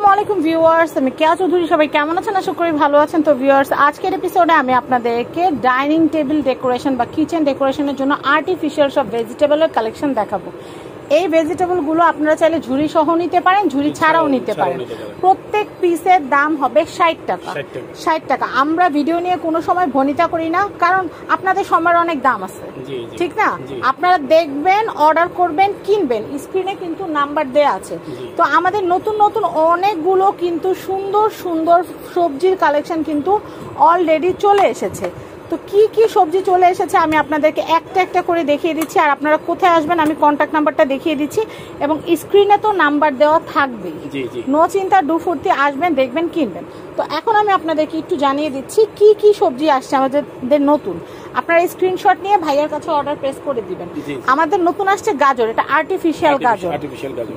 আসসালামু আলাইকুম ভিউয়ার্স, আমি কেয়া চৌধুরী। সবাই কেমন আছেন? আশা করি ভালো আছেন। তো ভিউয়ার্স, আজকের এপিসোডে আমি আপনাদেরকে ডাইনিং টেবিল ডেকোরেশন বা কিচেন ডেকোরেশনের জন্য আর্টিফিশিয়াল সব ভেজিটেবলের কালেকশন দেখাবো। এই ভেজিটেবলগুলো আপনারা চাইলে ঝুড়ি সহ নিতে পারেন, ঝুড়ি ছাড়াও নিতে পারেন। প্রত্যেক পিসের দাম হবে 60 টাকা। 60 টাকা। আমরা ভিডিও নিয়ে কোনো সময় ভনিতা করি না, কারণ আপনাদের সময়ের অনেক দাম আছে, ঠিক না? আপনারা দেখবেন, অর্ডার করবেন, কিনবেন। স্ক্রিনে কিন্তু নাম্বার দেয়া আছে। তো আমাদের নতুন নতুন অনেকগুলো কিন্তু সুন্দর সুন্দর সবজির কালেকশন কিন্তু অলরেডি চলে এসেছে। তো কি কি সবজি চলে এসেছে আমি আপনাদেরকে একটা একটা করে দেখিয়ে দিচ্ছি। আর আপনারা কোথায় আসবেন আমি কন্ট্যাক্ট নাম্বারটা দেখিয়ে দিচ্ছি, এবং স্ক্রিনে তো নাম্বার দেওয়া থাকবেই। নো চিন্তা, ডুফুর্তি আসবেন, দেখবেন, কিনবেন। তো এখন আমি আপনাদেরকে একটু জানিয়ে দিচ্ছি কি কি সবজি আসছে আমাদের নতুন। আপনারা স্ক্রিনশট নিয়ে ভাইয়ের কাছে অর্ডার প্রেস করে দিবেন। আমাদের নতুন আসছে গাজর, এটা আর্টিফিশিয়াল গাজর।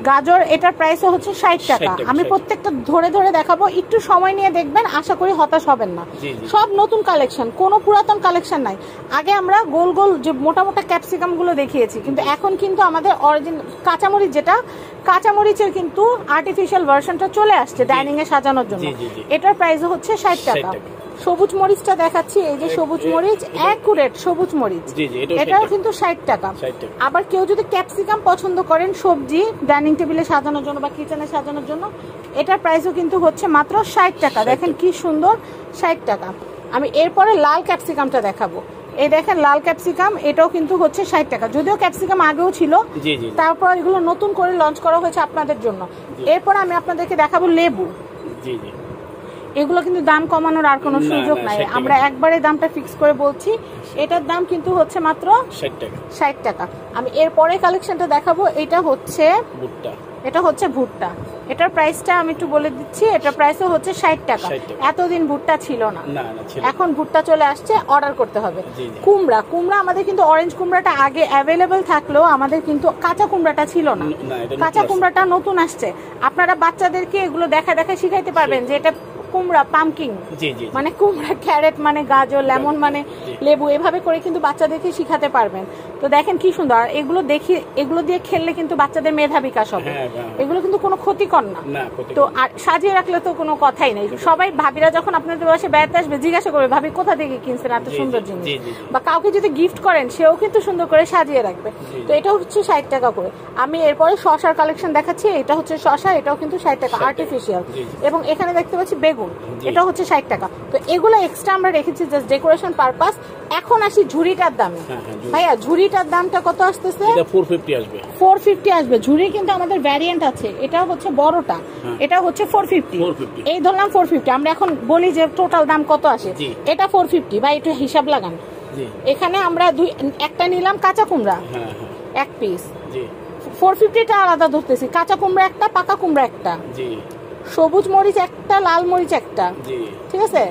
গাজর এটার প্রাইসও হচ্ছে 60 টাকা। আমি প্রত্যেকটা ধরে ধরে দেখাবো, একটু সময় নিয়ে দেখবেন, আশা করি হতাশ হবেন না। সব নতুন কালেকশন, কোনো পুরাতন কালেকশন নাই। আগে আমরা গোল গোল যে মোটা মোটা ক্যাপসিকাম গুলো দেখিয়েছি, কিন্তু এখন কিন্তু আমাদের অরিজিনাল কাঁচামরিচ, যেটা কাঁচামরিচের কিন্তু আর্টিফিশিয়াল ভার্সনটা চলে আসছে ডাইনিং এ সাজানোর জন্য। এটার প্রাইসও হচ্ছে 60 টাকা। সবুজ মরিচটা দেখাচ্ছি, এই যে সবুজ মরিচ, অ্যাকুরেট সবুজ মরিচ, এটাও কিন্তু 60 টাকা। আবার কেউ যদি ক্যাপসিকাম পছন্দ করেন সবজি ডাইনিং টেবিলে সাজানোর জন্য বা কিচেনে সাজানোর জন্য, এটার প্রাইসও কিন্তু হচ্ছে মাত্র 60 টাকা। দেখেন কি সুন্দর, 60 টাকা। আমি এরপরে লাল ক্যাপসিকামটা দেখাবো। এই দেখেন লাল ক্যাপসিকাম, এটাও কিন্তু হচ্ছে 60 টাকা। যদিও ক্যাপসিকাম আগেও ছিল, তারপর এগুলো নতুন করে লঞ্চ করা হয়েছে আপনাদের জন্য। এরপর আমি আপনাদেরকে দেখাবো লেবু। এগুলো কিন্তু দাম কমানোর আর কোনো সুযোগ নাই, আমরা একবারে দামটা ফিক্স করে বলছি। এটার দাম কিন্তু হচ্ছে মাত্র 60 টাকা। আমি এরপরে কালেকশনটা দেখাবো, এটা হচ্ছে ভুট্টা। এটার প্রাইসটা আমি একটু বলে দিচ্ছি, এটার প্রাইসও হচ্ছে 60 টাকা। এতদিন ভুট্টা ছিল না, এখন ভুট্টা চলে আসছে, অর্ডার করতে হবে। কুমড়া আমাদের কিন্তু অরেঞ্জ কুমড়াটা আগে অ্যাভেলেবেল থাকলেও আমাদের কিন্তু কাঁচা কুমড়াটা ছিল না। কাঁচা কুমড়াটা নতুন আসছে। আপনারা বাচ্চাদেরকে এগুলো দেখা দেখা শিখাইতে পারবেন যে এটা কুমড়া, পামকিন মানে কুমড়া, ক্যারেট মানে গাজর, লেমন মানে লেবু, এভাবে করে কিন্তু বাচ্চাদেরকে শিখাতে পারবেন। তো দেখেন কি সুন্দর। আর এগুলো দিয়ে খেললে কিন্তু বাচ্চাদের মেধা বিকাশ হবে। এগুলো কিন্তু কোনো ক্ষতিকর না। তো আর সাজিয়ে রাখলে তো কোনো কথাই নেই। সবাই ভাবিরা যখন আপনাদের বাসায় বেড়াতে আসবে জিজ্ঞাসা করবে, ভাবি কোথা থেকে কিনছেন এত সুন্দর জিনিস। বা কাউকে যদি গিফট করেন, সেও কিন্তু সুন্দর করে সাজিয়ে রাখবে। তো এটা হচ্ছে 60 টাকা করে। আমি এরপরে শশার কালেকশন দেখাচ্ছি। এটা হচ্ছে শশা, এটাও কিন্তু 60 টাকা আর্টিফিশিয়াল। এবং এখানে দেখতে পাচ্ছি বেগুন, এটা হচ্ছে 60 টাকা। তো এগুলো এক্সট্রা আমরা রেখেছি জাস্ট ডেকোরেশন পারপাস। এখন আসি ঝুড়িটার দামে। ভাইয়া, ঝুড়িটার দামটা কত আসতেছে? 450 আসবে। ঝুড়ি কিন্তু আমাদের ভ্যারিয়েন্ট আছে। এটা হচ্ছে বড়টা, এটা হচ্ছে 450। এই ধরলাম 450। আমরা এখন বলি যে টোটাল দাম কত আসে। এটা 450। ভাই একটু হিসাব লাগান। এখানে আমরা একটা নিলাম কাঁচা কুমড়া, এক পিস, 450টা আলাদা ধরতেছি। কাঁচা কুমড়া একটা, পাকা কুমড়া একটা, সবুজ মরিচ একটা, লাল মরিচ একটা, ঠিক আছে,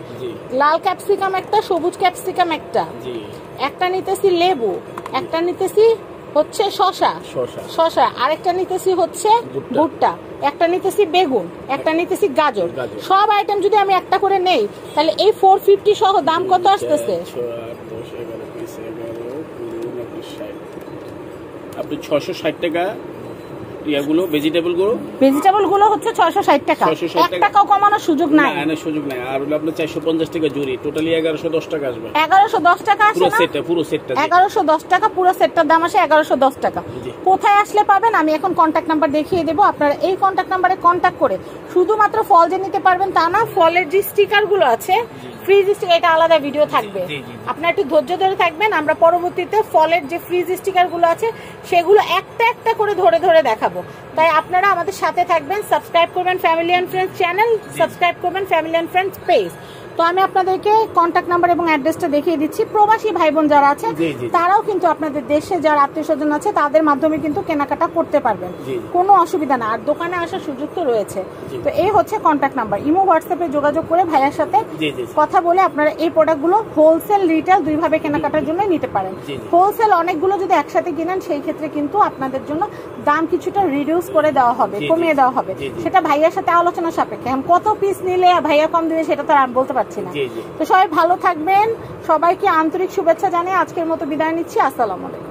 লাল ক্যাপসিকাম একটা, সবুজ ক্যাপসিকাম একটা নিতেছি লেবু, একটা নিতেছি হচ্ছে শশা, আরেকটা নিতেছি হচ্ছে ভুট্টা, একটা নিতেছি বেগুন, একটা নিতেছি গাজর। সব আইটেম যদি আমি একটা করে নেই, তাহলে এই 450 সহ দাম কত আসতেছে? আপনি 660 টাকা। ভেজিটেবল গুলো হচ্ছে 660 টাকা। 1 টাকাও কমানোর সুযোগ নাই। আর হলো আপনার 450 টাকা জুড়ি, টোটালি 1110 টাকা আসবে। 1110 টাকা আসে না? পুরো সেটটা 1110 টাকা। পুরো সেটটার দাম আসে 1110 টাকা। কোথায় আসলে পাবেন আমি এখন কন্টাক্ট নাম্বার দেখিয়ে দেবো। আপনারা এই কন্টাক্ট নাম্বারে কন্টাক্ট করে শুধুমাত্র ফল যে নিতে পারবেন তা না, ফলের যে স্টিকার গুলো আছে, ফ্রিজ স্টিকার, এটা আলাদা ভিডিও থাকবে, আপনারা একটু ধৈর্য ধরে থাকবেন। আমরা পরবর্তীতে ফলের যে ফ্রিজ স্টিকার গুলো আছে সেগুলো একটা একটা করে ধরে ধরে দেখাবো। তাই আপনারা আমাদের সাথে থাকবেন, সাবস্ক্রাইব করবেন family and friends channel, subscribe করবেন ফ্যামিলি অ্যান্ড ফ্রেন্ডস পেজ। তো আমি আপনাদেরকে কন্ট্যাক্ট নাম্বার এবং অ্যাড্রেসটা দেখিয়ে দিচ্ছি। প্রবাসী ভাই বোন যারা আছে তারাও কিন্তু আপনাদের দেশে যারা আত্মীয় স্বজন আছে তাদের মাধ্যমে কিন্তু কেনাকাটা করতে পারবেন, কোনো অসুবিধা না। আর দোকানে আসার সুযোগ তো রয়েছে। তো এই হচ্ছে কন্ট্যাক্ট নাম্বার। ইমো হোয়াটসঅ্যাপে যোগাযোগ করে ভাইয়ার সাথে কথা বলে আপনারা এই প্রোডাক্টগুলো হোলসেল রিটেল দুইভাবে কেনাকাটার জন্য নিতে পারেন। হোলসেল অনেকগুলো যদি একসাথে কিনেন, সেই ক্ষেত্রে কিন্তু আপনাদের জন্য দাম কিছুটা রিডিউস করে দেওয়া হবে, কমিয়ে দেওয়া হবে। সেটা ভাইয়ার সাথে আলোচনা সাপেক্ষে। কত পিস নিলে ভাইয়া কম দিবে সেটা তো আর বলতে পারছি না। তো সবাই ভালো থাকবেন, সবাইকে আন্তরিক শুভেচ্ছা জানিয়ে আজকের মতো বিদায় নিচ্ছি। আসসালামু আলাইকুম।